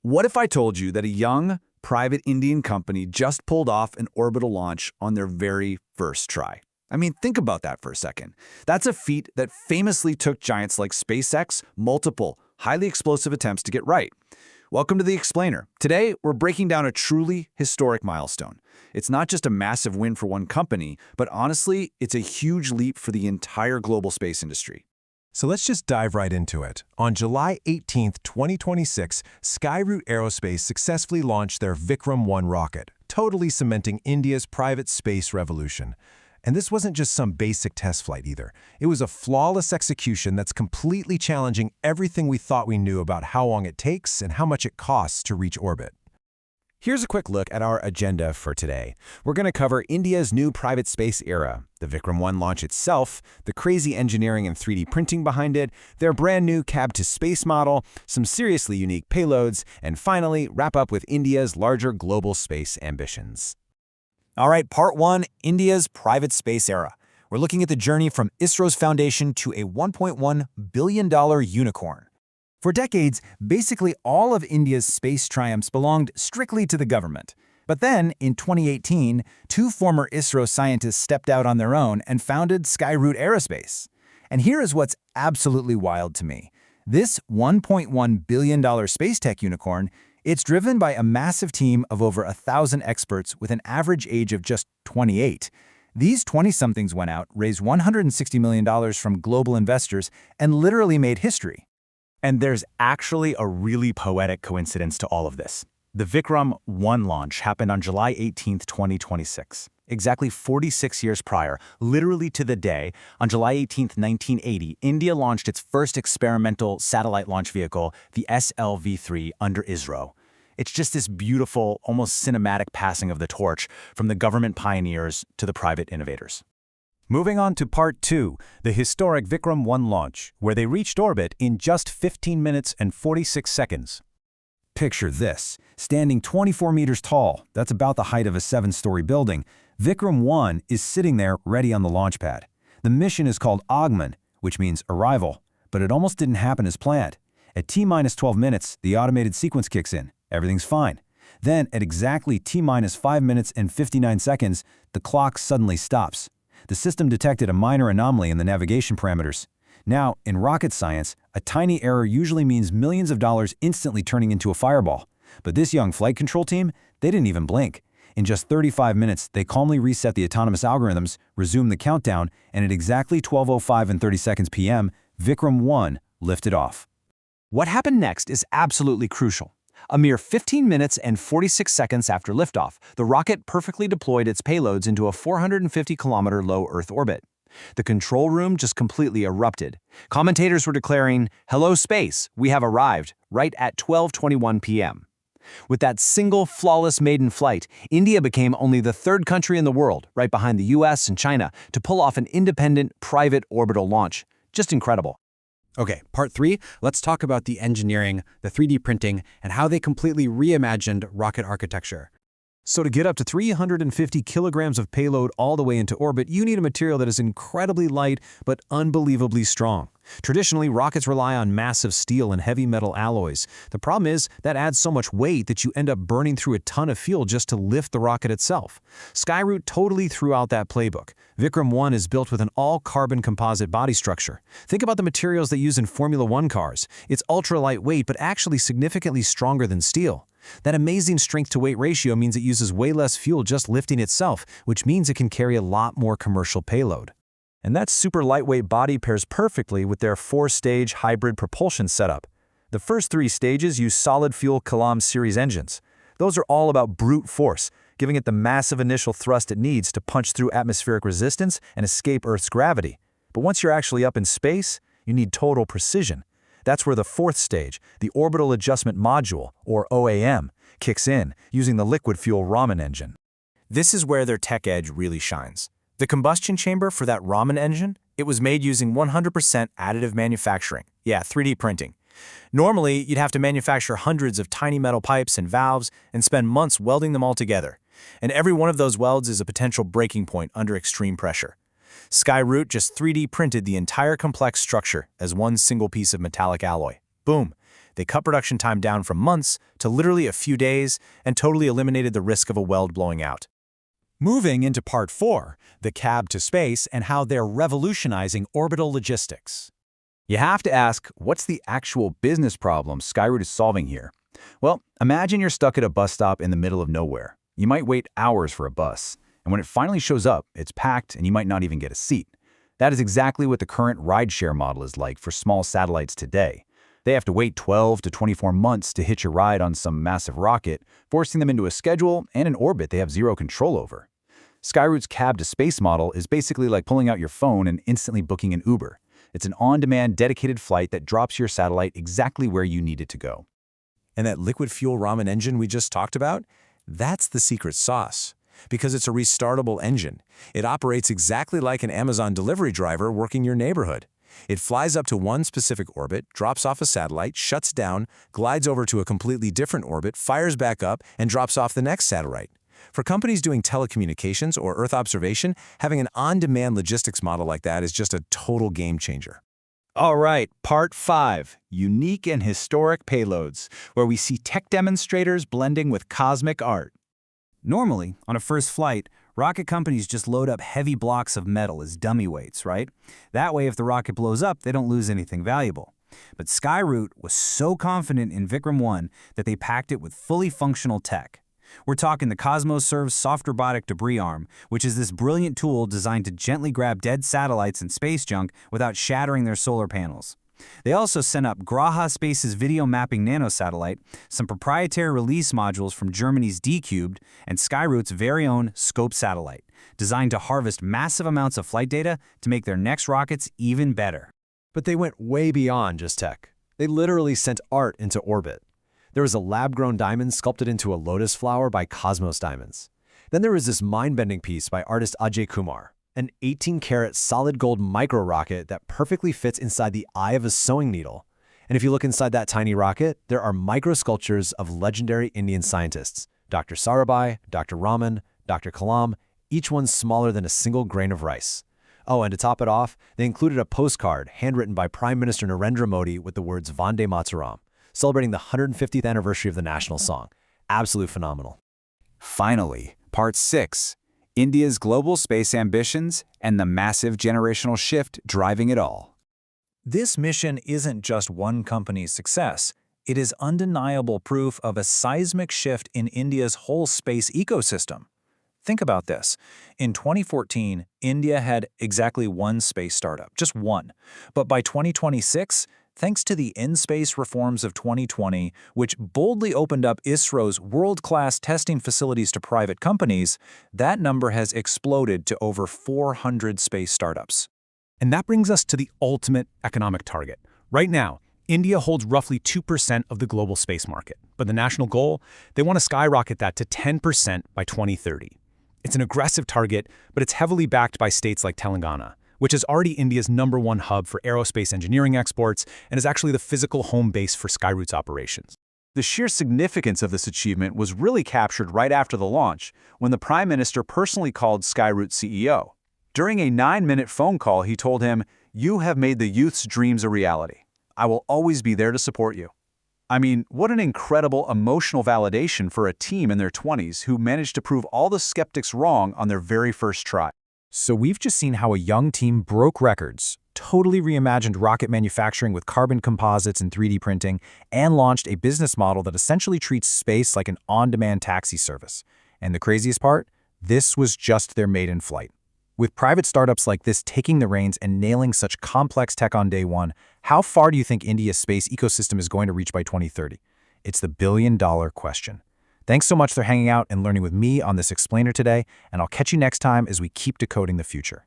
What if I told you that a young, private Indian company just pulled off an orbital launch on their very first try? I mean, think about that for a second. That's a feat that famously took giants like SpaceX multiple, highly explosive attempts to get right. Welcome to The Explainer. Today, we're breaking down a truly historic milestone. It's not just a massive win for one company, but honestly, it's a huge leap for the entire global space industry. So let's just dive right into it. On July 18, 2026, Skyroot Aerospace successfully launched their Vikram-1 rocket, totally cementing India's private space revolution. And this wasn't just some basic test flight either. It was a flawless execution that's completely challenging everything we thought we knew about how long it takes and how much it costs to reach orbit. Here's a quick look at our agenda for today. We're going to cover India's new private space era, the Vikram-1 launch itself, the crazy engineering and 3D printing behind it, their brand new cab-to-space model, some seriously unique payloads, and finally, wrap up with India's larger global space ambitions. All right, part one, India's private space era. We're looking at the journey from ISRO's foundation to a $1.1 billion unicorn. For decades, basically all of India's space triumphs belonged strictly to the government. But then, in 2018, two former ISRO scientists stepped out on their own and founded Skyroot Aerospace. And here is what's absolutely wild to me. This $1.1 billion space tech unicorn, it's driven by a massive team of over 1,000 experts with an average age of just 28. These 20-somethings went out, raised $160 million from global investors, and literally made history. And there's actually a really poetic coincidence to all of this. The Vikram-1 launch happened on July 18, 2026. Exactly 46 years prior, literally to the day, on July 18, 1980, India launched its first experimental satellite launch vehicle, the SLV-3, under ISRO. It's just this beautiful, almost cinematic passing of the torch from the government pioneers to the private innovators. Moving on to part two, the historic Vikram-1 launch, where they reached orbit in just 15 minutes and 46 seconds. Picture this, standing 24 meters tall, that's about the height of a 7-story building, Vikram-1 is sitting there ready on the launch pad. The mission is called Agman, which means arrival, but it almost didn't happen as planned. At T-minus 12 minutes, the automated sequence kicks in. Everything's fine. Then, at exactly T-minus 5 minutes and 59 seconds, the clock suddenly stops. The system detected a minor anomaly in the navigation parameters. Now, in rocket science, a tiny error usually means millions of dollars instantly turning into a fireball. But this young flight control team, they didn't even blink. In just 35 minutes, they calmly reset the autonomous algorithms, resumed the countdown, and at exactly 12:05 and 30 seconds p.m., Vikram-1 lifted off. What happened next is absolutely crucial. A mere 15 minutes and 46 seconds after liftoff, the rocket perfectly deployed its payloads into a 450-kilometer low Earth orbit. The control room just completely erupted. Commentators were declaring, "Hello space, we have arrived," right at 12:21 p.m. With that single flawless maiden flight, India became only the third country in the world, right behind the US and China, to pull off an independent, private orbital launch. Just incredible. Okay, part three, let's talk about the engineering, the 3D printing, and how they completely reimagined rocket architecture. So to get up to 350 kilograms of payload all the way into orbit, you need a material that is incredibly light but unbelievably strong. Traditionally, rockets rely on massive steel and heavy metal alloys. The problem is that adds so much weight that you end up burning through a ton of fuel just to lift the rocket itself. Skyroot totally threw out that playbook. Vikram-1 is built with an all-carbon composite body structure. Think about the materials they use in Formula One cars. It's ultra-lightweight but actually significantly stronger than steel. That amazing strength-to-weight ratio means it uses way less fuel just lifting itself, which means it can carry a lot more commercial payload. And that super lightweight body pairs perfectly with their 4-stage hybrid propulsion setup. The first 3 stages use solid-fuel Kalam series engines. Those are all about brute force, giving it the massive initial thrust it needs to punch through atmospheric resistance and escape Earth's gravity. But once you're actually up in space, you need total precision. That's where the 4th stage, the Orbital Adjustment Module, or OAM, kicks in, using the liquid fuel Raman engine. This is where their tech edge really shines. The combustion chamber for that Raman engine, it was made using 100% additive manufacturing. Yeah, 3D printing. Normally, you'd have to manufacture hundreds of tiny metal pipes and valves and spend months welding them all together. And every one of those welds is a potential breaking point under extreme pressure. Skyroot just 3D printed the entire complex structure as one single piece of metallic alloy. Boom! They cut production time down from months to literally a few days and totally eliminated the risk of a weld blowing out. Moving into Part 4, the cab to space and how they're revolutionizing orbital logistics. You have to ask, what's the actual business problem Skyroot is solving here? Well, imagine you're stuck at a bus stop in the middle of nowhere. You might wait hours for a bus, and when it finally shows up, it's packed and you might not even get a seat. That is exactly what the current rideshare model is like for small satellites today. They have to wait 12 to 24 months to hitch a ride on some massive rocket, forcing them into a schedule and an orbit they have zero control over. Skyroot's cab-to-space model is basically like pulling out your phone and instantly booking an Uber. It's an on-demand, dedicated flight that drops your satellite exactly where you need it to go. And that liquid fuel ramen engine we just talked about? That's the secret sauce. Because it's a restartable engine. It operates exactly like an Amazon delivery driver working your neighborhood. It flies up to one specific orbit, drops off a satellite, shuts down, glides over to a completely different orbit, fires back up, and drops off the next satellite. For companies doing telecommunications or Earth observation, having an on-demand logistics model like that is just a total game changer. All right, Part 5, Unique and Historic Payloads, where we see tech demonstrators blending with cosmic art. Normally, on a first flight, rocket companies just load up heavy blocks of metal as dummy weights, right? That way, if the rocket blows up, they don't lose anything valuable. But Skyroot was so confident in Vikram-1 that they packed it with fully functional tech. We're talking the CosmoServe's soft robotic debris arm, which is this brilliant tool designed to gently grab dead satellites and space junk without shattering their solar panels. They also sent up Graha Space's video mapping nanosatellite, some proprietary release modules from Germany's D-Cubed, and Skyroot's very own Scope satellite, designed to harvest massive amounts of flight data to make their next rockets even better. But they went way beyond just tech. They literally sent art into orbit. There was a lab-grown diamond sculpted into a lotus flower by Cosmos Diamonds. Then there was this mind-bending piece by artist Ajay Kumar, an 18-karat solid gold micro-rocket that perfectly fits inside the eye of a sewing needle. And if you look inside that tiny rocket, there are micro-sculptures of legendary Indian scientists, Dr. Sarabhai, Dr. Raman, Dr. Kalam, each one smaller than a single grain of rice. Oh, and to top it off, they included a postcard handwritten by Prime Minister Narendra Modi with the words Vande Mataram, celebrating the 150th anniversary of the national song. Absolute phenomenal. Finally, Part 6, India's global space ambitions and the massive generational shift driving it all. This mission isn't just one company's success. It is undeniable proof of a seismic shift in India's whole space ecosystem. Think about this. In 2014, India had exactly one space startup, just one. But by 2026, thanks to the in-space reforms of 2020, which boldly opened up ISRO's world-class testing facilities to private companies, that number has exploded to over 400 space startups. And that brings us to the ultimate economic target. Right now, India holds roughly 2% of the global space market, but the national goal, they want to skyrocket that to 10% by 2030. It's an aggressive target, but it's heavily backed by states like Telangana, which is already India's #1 hub for aerospace engineering exports and is actually the physical home base for Skyroot's operations. The sheer significance of this achievement was really captured right after the launch, when the Prime Minister personally called Skyroot's CEO. During a 9-minute phone call, he told him, "You have made the youth's dreams a reality. I will always be there to support you." I mean, what an incredible emotional validation for a team in their 20s who managed to prove all the skeptics wrong on their very first try. So we've just seen how a young team broke records, totally reimagined rocket manufacturing with carbon composites and 3D printing, and launched a business model that essentially treats space like an on-demand taxi service. And the craziest part? This was just their maiden flight. With private startups like this taking the reins and nailing such complex tech on day one, how far do you think India's space ecosystem is going to reach by 2030? It's the billion-dollar question. Thanks so much for hanging out and learning with me on this explainer today, and I'll catch you next time as we keep decoding the future.